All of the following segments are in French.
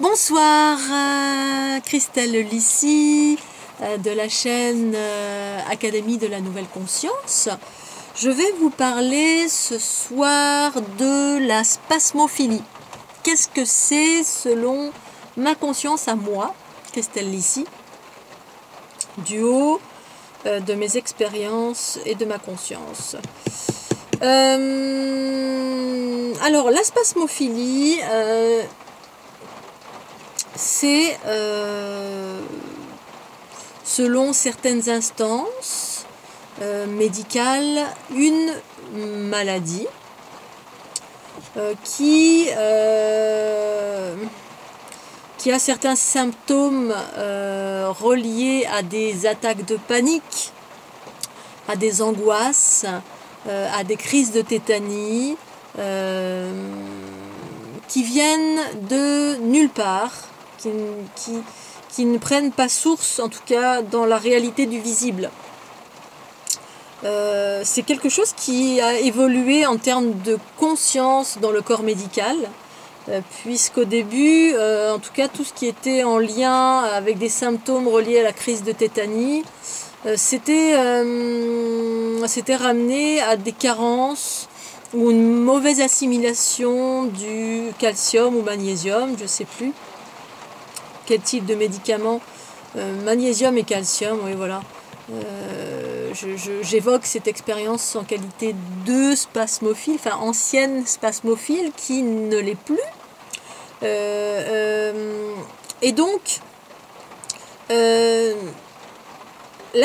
Bonsoir, Christelle Lissy de la chaîne Académie de la Nouvelle Conscience. Je vais vous parler ce soir de la spasmophilie. Qu'est-ce que c'est selon ma conscience à moi, Christelle Lissy, du haut de mes expériences et de ma conscience. Alors, la spasmophilie, c'est, selon certaines instances médicales, une maladie qui a certains symptômes reliés à des attaques de panique, à des angoisses, à des crises de tétanie, qui viennent de nulle part, qui ne prennent pas source, en tout cas dans la réalité du visible. C'est quelque chose qui a évolué en termes de conscience dans le corps médical, puisqu'au début, en tout cas tout ce qui était en lien avec des symptômes reliés à la crise de tétanie, c'était ramené à des carences ou une mauvaise assimilation du calcium ou magnésium, je ne sais plus quel type de médicament, magnésium et calcium, oui voilà. J'évoque cette expérience en qualité de spasmophile, enfin ancienne spasmophile qui ne l'est plus. Et donc, la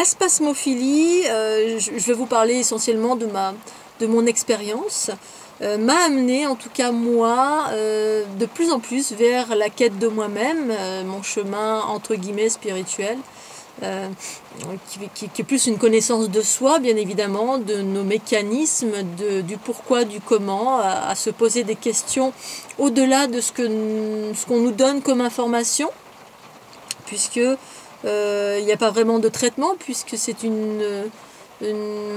spasmophilie, je vais vous parler essentiellement de mon expérience, m'a amené, en tout cas moi, de plus en plus vers la quête de moi-même, mon chemin entre guillemets spirituel, qui est plus une connaissance de soi, bien évidemment, de nos mécanismes, du pourquoi, du comment, à se poser des questions au-delà de ce qu'on nous donne comme information, puisque il n'y a pas vraiment de traitement, puisque c'est une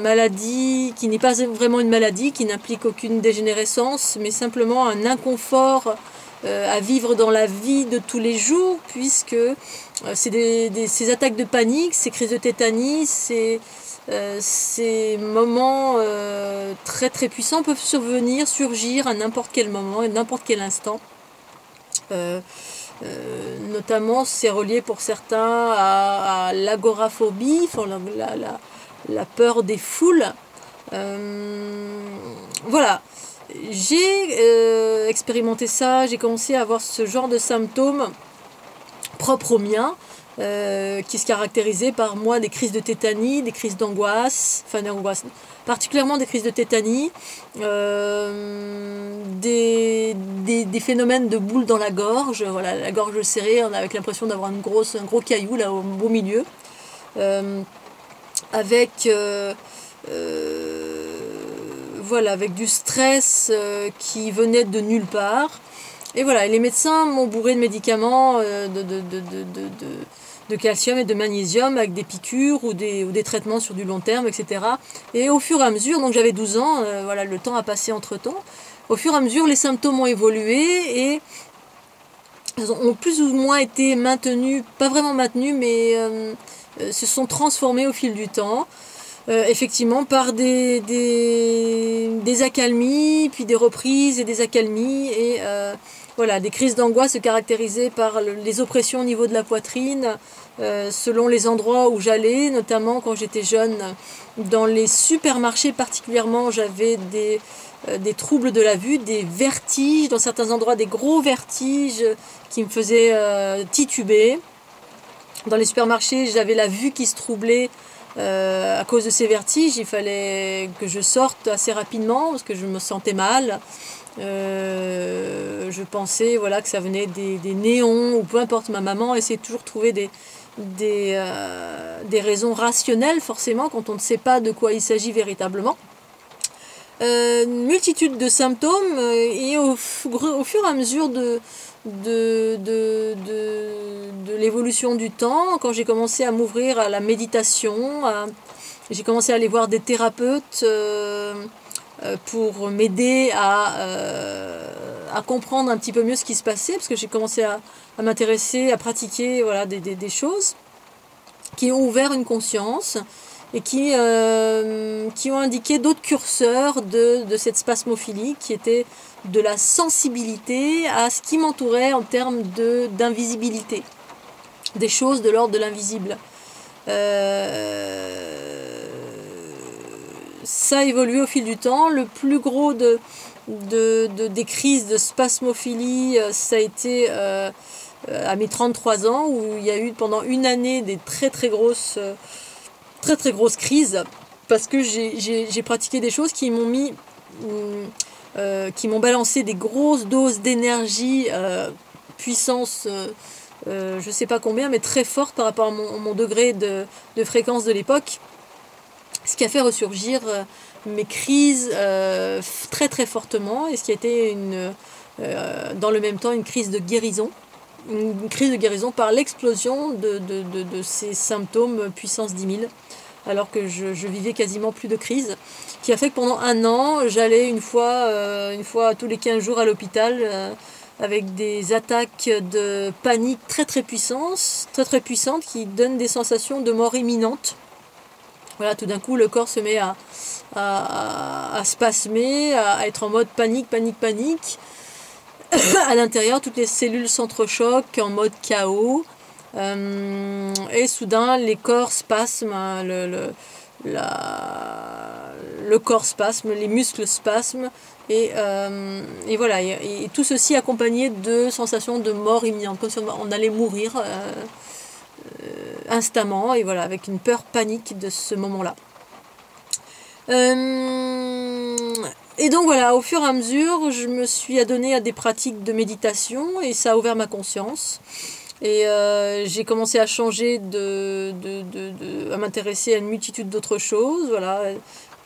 maladie qui n'est pas vraiment une maladie, qui n'implique aucune dégénérescence, mais simplement un inconfort à vivre dans la vie de tous les jours, puisque ces attaques de panique, ces crises de tétanie, ces moments très très puissants peuvent surgir à n'importe quel moment et n'importe quel instant. Notamment, c'est relié pour certains à l'agoraphobie, enfin, la peur des foules. Voilà, j'ai expérimenté ça, j'ai commencé à avoir ce genre de symptômes propres aux miens, qui se caractérisaient par moi des crises de tétanie, des crises d'angoisse, enfin d'angoisse, particulièrement des crises de tétanie, des phénomènes de boules dans la gorge, voilà, la gorge serrée, on a avec l'impression d'avoir un gros caillou là au beau milieu, avec voilà, avec du stress qui venait de nulle part. Et voilà, et les médecins m'ont bourré de médicaments de calcium et de magnésium avec des piqûres ou des traitements sur du long terme, etc. Et au fur et à mesure, donc j'avais 12 ans, voilà, le temps a passé entre-temps. Au fur et à mesure, les symptômes ont évolué et ont plus ou moins été maintenus, pas vraiment maintenus, mais se sont transformés au fil du temps. Effectivement par des accalmies, puis des reprises et des accalmies, et voilà, des crises d'angoisse se caractérisaient par les oppressions au niveau de la poitrine, selon les endroits où j'allais, notamment quand j'étais jeune, dans les supermarchés particulièrement, j'avais des troubles de la vue, des vertiges, dans certains endroits des gros vertiges qui me faisaient tituber. Dans les supermarchés, j'avais la vue qui se troublait, à cause de ces vertiges. Il fallait que je sorte assez rapidement parce que je me sentais mal. Je pensais, voilà, que ça venait des néons ou peu importe. Ma maman essayait toujours de trouver des raisons rationnelles, forcément, quand on ne sait pas de quoi il s'agit véritablement. Une multitude de symptômes, et au fur et à mesure de l'évolution du temps, quand j'ai commencé à m'ouvrir à la méditation, j'ai commencé à aller voir des thérapeutes pour m'aider à comprendre un petit peu mieux ce qui se passait, parce que j'ai commencé à m'intéresser, à pratiquer voilà, des choses qui ont ouvert une conscience et qui ont indiqué d'autres curseurs de cette spasmophilie, qui était de la sensibilité à ce qui m'entourait en termes d'invisibilité, des choses de l'ordre de l'invisible. Ça a évolué au fil du temps. Le plus gros des crises de spasmophilie, ça a été à mes 33 ans, où il y a eu pendant une année des très très grosses crises, parce que j'ai pratiqué des choses qui m'ont mis, qui m'ont balancé des grosses doses d'énergie, puissance, je sais pas combien, mais très forte par rapport à mon degré de fréquence de l'époque. Ce qui a fait ressurgir mes crises très très fortement, et ce qui a été dans le même temps une crise de guérison. Une crise de guérison par l'explosion de ces symptômes puissance 10 000, alors que je vivais quasiment plus de crise, qui a fait que pendant un an, j'allais une fois tous les 15 jours à l'hôpital, avec des attaques de panique très très puissantes, qui donnent des sensations de mort imminente. Voilà, tout d'un coup, le corps se met à spasmer, à être en mode panique. À l'intérieur, toutes les cellules s'entrechoquent en mode chaos. Et soudain, les corps spasment, le corps spasme, les muscles spasment. Et voilà, et tout ceci accompagné de sensations de mort imminente, comme si on allait mourir instamment, et voilà, avec une peur panique de ce moment-là. Et donc voilà, au fur et à mesure, je me suis adonnée à des pratiques de méditation, et ça a ouvert ma conscience. Et j'ai commencé à changer à m'intéresser à une multitude d'autres choses. Voilà.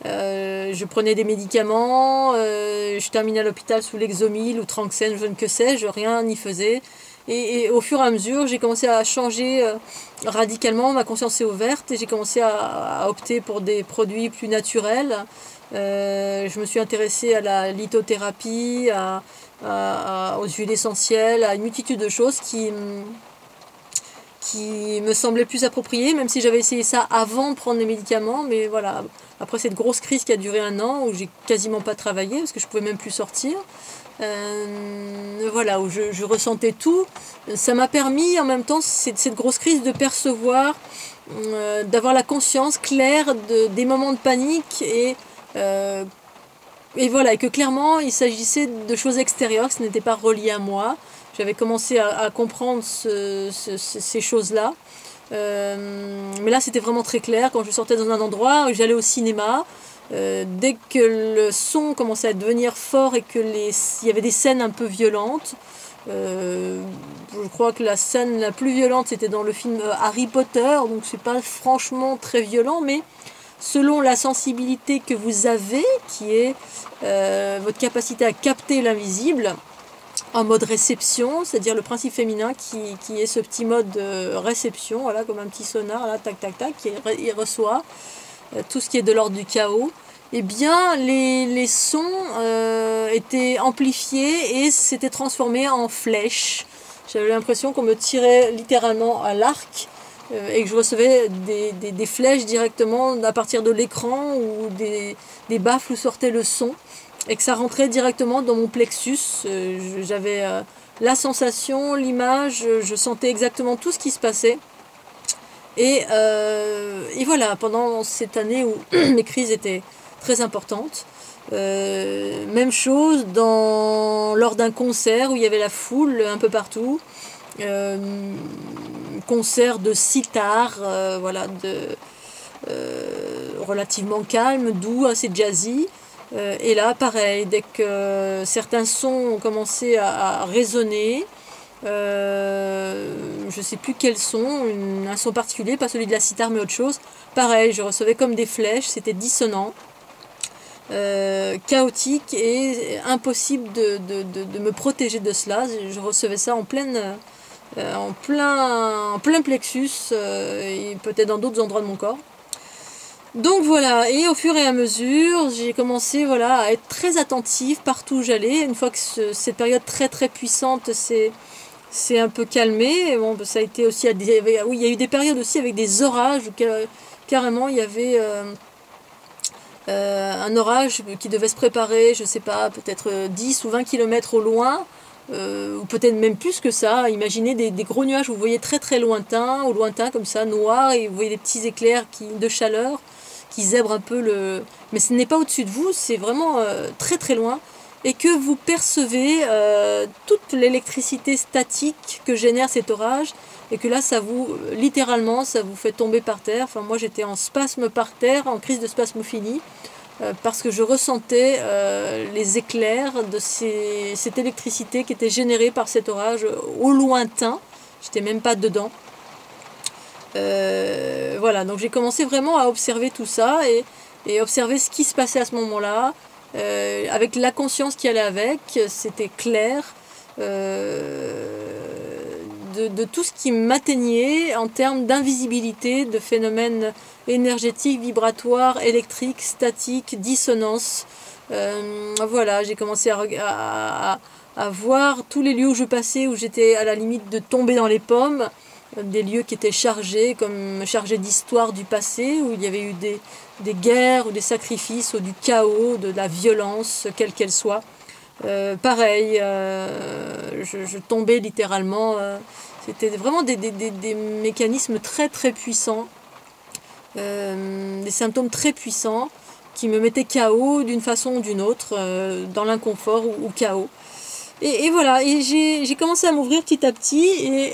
Je prenais des médicaments, je terminais à l'hôpital sous Lexomil ou Tranxène, je ne que sais-je, rien n'y faisait. Et au fur et à mesure, j'ai commencé à changer radicalement, ma conscience s'est ouverte, et j'ai commencé à opter pour des produits plus naturels. Je me suis intéressée à la lithothérapie, aux huiles essentielles, à une multitude de choses qui me semblaient plus appropriées, même si j'avais essayé ça avant de prendre les médicaments. Mais voilà, après cette grosse crise qui a duré un an, où j'ai quasiment pas travaillé, parce que je pouvais même plus sortir, voilà, où je ressentais tout, ça m'a permis en même temps, cette grosse crise, de percevoir, d'avoir la conscience claire des moments de panique, et voilà, et que clairement il s'agissait de choses extérieures, que ce n'était pas relié à moi. J'avais commencé à comprendre ces choses-là. Mais là, c'était vraiment très clair. Quand je sortais dans un endroit, j'allais au cinéma. Dès que le son commençait à devenir fort et il y avait des scènes un peu violentes, je crois que la scène la plus violente, c'était dans le film Harry Potter. Donc c'est pas franchement très violent, mais selon la sensibilité que vous avez, qui est votre capacité à capter l'invisible, en mode réception, c'est-à-dire le principe féminin qui est ce petit mode réception, voilà, comme un petit sonar, là, tac, tac, tac, il reçoit tout ce qui est de l'ordre du chaos. Eh bien, les sons étaient amplifiés et s'étaient transformés en flèches. J'avais l'impression qu'on me tirait littéralement à l'arc, et que je recevais des flèches directement à partir de l'écran, ou des baffles où sortait le son, et que ça rentrait directement dans mon plexus. J'avais la sensation, l'image, je sentais exactement tout ce qui se passait. Et voilà, pendant cette année où mes crises étaient très importantes, même chose lors d'un concert où il y avait la foule un peu partout, concert de sitar, voilà, relativement calme, doux, assez jazzy. Et là, pareil, dès que certains sons ont commencé à résonner, je ne sais plus quel son, un son particulier, pas celui de la sitar mais autre chose, pareil, je recevais comme des flèches, c'était dissonant, chaotique, et impossible de me protéger de cela. Je recevais ça en plein plexus, et peut-être dans d'autres endroits de mon corps. Donc voilà, et au fur et à mesure, j'ai commencé voilà, à être très attentive partout où j'allais. Une fois que cette période très très puissante c'est un peu calmé. Bon, ça a été aussi oui, il y a eu des périodes aussi avec des orages où carrément il y avait un orage qui devait se préparer, je sais pas, peut-être 10 ou 20 kilomètres au loin, ou peut-être même plus que ça. Imaginez des gros nuages, vous voyez très très lointain, au lointain comme ça, noirs, et vous voyez des petits éclairs de chaleur qui zèbrent un peu le... Mais ce n'est pas au-dessus de vous, c'est vraiment très très loin. Et que vous percevez toute l'électricité statique que génère cet orage, et que là, ça vous, littéralement, ça vous fait tomber par terre. Enfin, moi, j'étais en spasme par terre, en crise de spasmophilie, parce que je ressentais les éclairs de cette électricité qui était générée par cet orage au lointain. J'étais même pas dedans. Voilà, donc j'ai commencé vraiment à observer tout ça et observer ce qui se passait à ce moment-là, avec la conscience qui allait avec. C'était clair de tout ce qui m'atteignait en termes d'invisibilité, de phénomènes énergétiques, vibratoires, électriques, statiques, dissonances. Voilà, j'ai commencé à voir tous les lieux où je passais, où j'étais à la limite de tomber dans les pommes, des lieux qui étaient chargés, comme chargés d'histoire du passé, où il y avait eu des guerres, ou des sacrifices, ou du chaos, de la violence, quelle qu'elle soit. Pareil, je tombais littéralement. C'était vraiment des mécanismes très très puissants, des symptômes très puissants qui me mettaient KO d'une façon ou d'une autre, dans l'inconfort ou KO. Et voilà, et j'ai commencé à m'ouvrir petit à petit,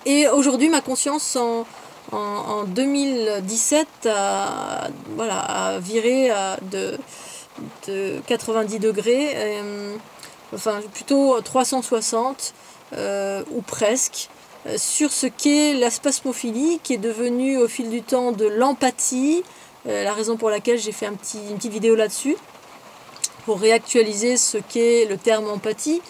et aujourd'hui ma conscience en 2017 a viré de 90 degrés, enfin plutôt 360, ou presque, sur ce qu'est la spasmophilie, qui est devenue au fil du temps de l'empathie, la raison pour laquelle j'ai fait une petite vidéo là-dessus, pour réactualiser ce qu'est le terme empathie.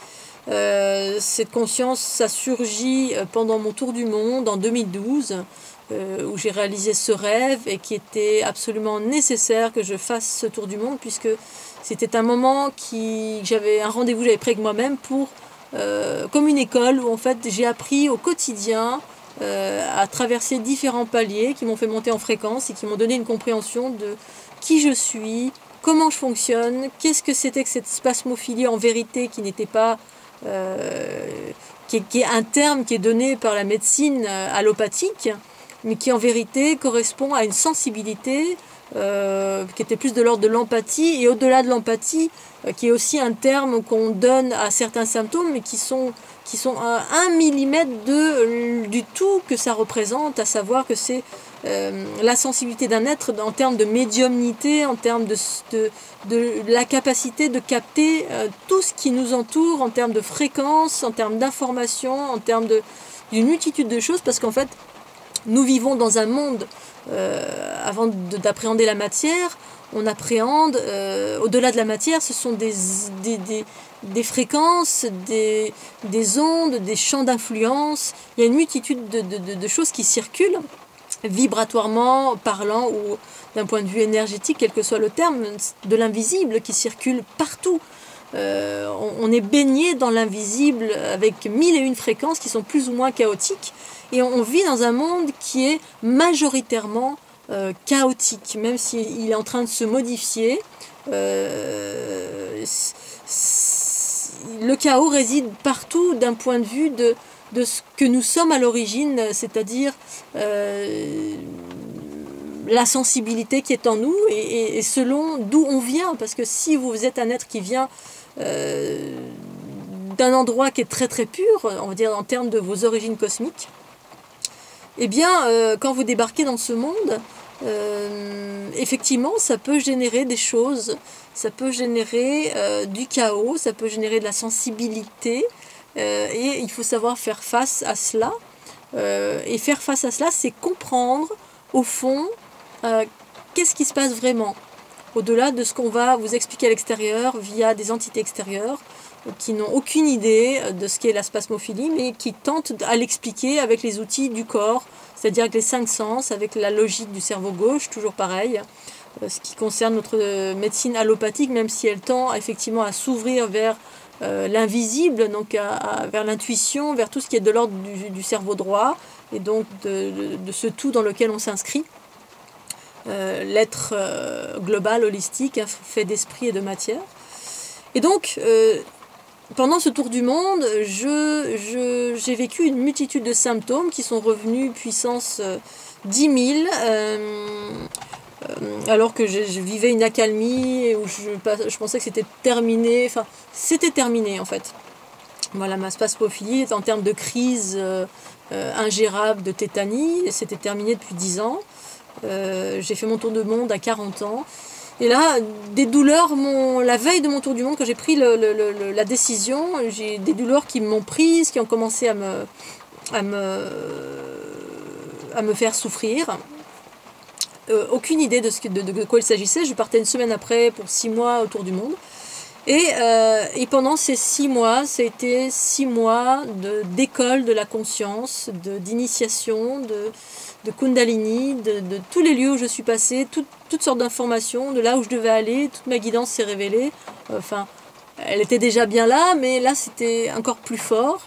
Cette conscience, ça surgit pendant mon tour du monde en 2012, où j'ai réalisé ce rêve et qui était absolument nécessaire que je fasse ce tour du monde, puisque c'était un moment j'avais un rendez-vous, j'avais pris avec moi-même pour, comme une école où en fait j'ai appris au quotidien à traverser différents paliers qui m'ont fait monter en fréquence et qui m'ont donné une compréhension de qui je suis, comment je fonctionne, qu'est-ce que c'était que cette spasmophilie en vérité qui n'était pas... qui est un terme qui est donné par la médecine allopathique, mais qui en vérité correspond à une sensibilité qui était plus de l'ordre de l'empathie, et au-delà de l'empathie, qui est aussi un terme qu'on donne à certains symptômes, mais qui sont à 1 millimètre du tout que ça représente, à savoir que c'est la sensibilité d'un être en termes de médiumnité, en termes de la capacité de capter tout ce qui nous entoure, en termes de fréquence, en termes d'information, en termes d'une multitude de choses, parce qu'en fait, nous vivons dans un monde, avant d'appréhender la matière, on appréhende, au-delà de la matière, ce sont des fréquences, des ondes, des champs d'influence. Il y a une multitude de choses qui circulent, vibratoirement parlant, ou d'un point de vue énergétique, quel que soit le terme, de l'invisible qui circule partout. On est baigné dans l'invisible avec 1001 fréquences qui sont plus ou moins chaotiques, et on vit dans un monde qui est majoritairement chaotique, même s'il est en train de se modifier. Le chaos réside partout d'un point de vue de ce que nous sommes à l'origine, c'est-à-dire la sensibilité qui est en nous, et selon d'où on vient, parce que si vous êtes un être qui vient d'un endroit qui est très très pur, on va dire en termes de vos origines cosmiques, eh bien quand vous débarquez dans ce monde, effectivement ça peut générer des choses, ça peut générer du chaos, ça peut générer de la sensibilité, et il faut savoir faire face à cela, et faire face à cela, c'est comprendre au fond qu'est-ce qui se passe vraiment, au-delà de ce qu'on va vous expliquer à l'extérieur via des entités extérieures. qui n'ont aucune idée de ce qu'est la spasmophilie, mais qui tentent à l'expliquer avec les outils du corps, c'est-à-dire avec les 5 sens, avec la logique du cerveau gauche, toujours pareil. Ce qui concerne notre médecine allopathique, même si elle tend effectivement à s'ouvrir vers l'invisible, donc vers l'intuition, vers tout ce qui est de l'ordre du cerveau droit, et donc de ce tout dans lequel on s'inscrit. L'être global, holistique, fait d'esprit et de matière. Et donc, pendant ce tour du monde, j'ai vécu une multitude de symptômes qui sont revenus puissance 10 000, alors que je vivais une accalmie, où je pensais que c'était terminé, enfin, c'était terminé en fait. Voilà, ma spasmophilie en termes de crise ingérable de tétanie, c'était terminé depuis 10 ans. J'ai fait mon tour du monde à 40 ans. Et là, des douleurs, la veille de mon tour du monde, quand j'ai pris la décision, j'ai des douleurs qui m'ont prise, qui ont commencé à me faire souffrir. Aucune idée de quoi il s'agissait. Je partais une semaine après pour 6 mois autour du monde. Et pendant ces 6 mois, ça a été 6 mois d'école de la conscience, d'initiation, de Kundalini, de tous les lieux où je suis passée, toutes sortes d'informations, de là où je devais aller, toute ma guidance s'est révélée. Enfin, elle était déjà bien là, mais là c'était encore plus fort.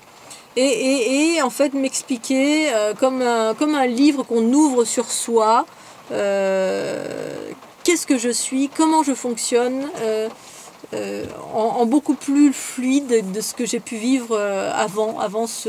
Et en fait m'expliquer comme un livre qu'on ouvre sur soi, qu'est-ce que je suis, comment je fonctionne, en beaucoup plus fluide de ce que j'ai pu vivre avant ce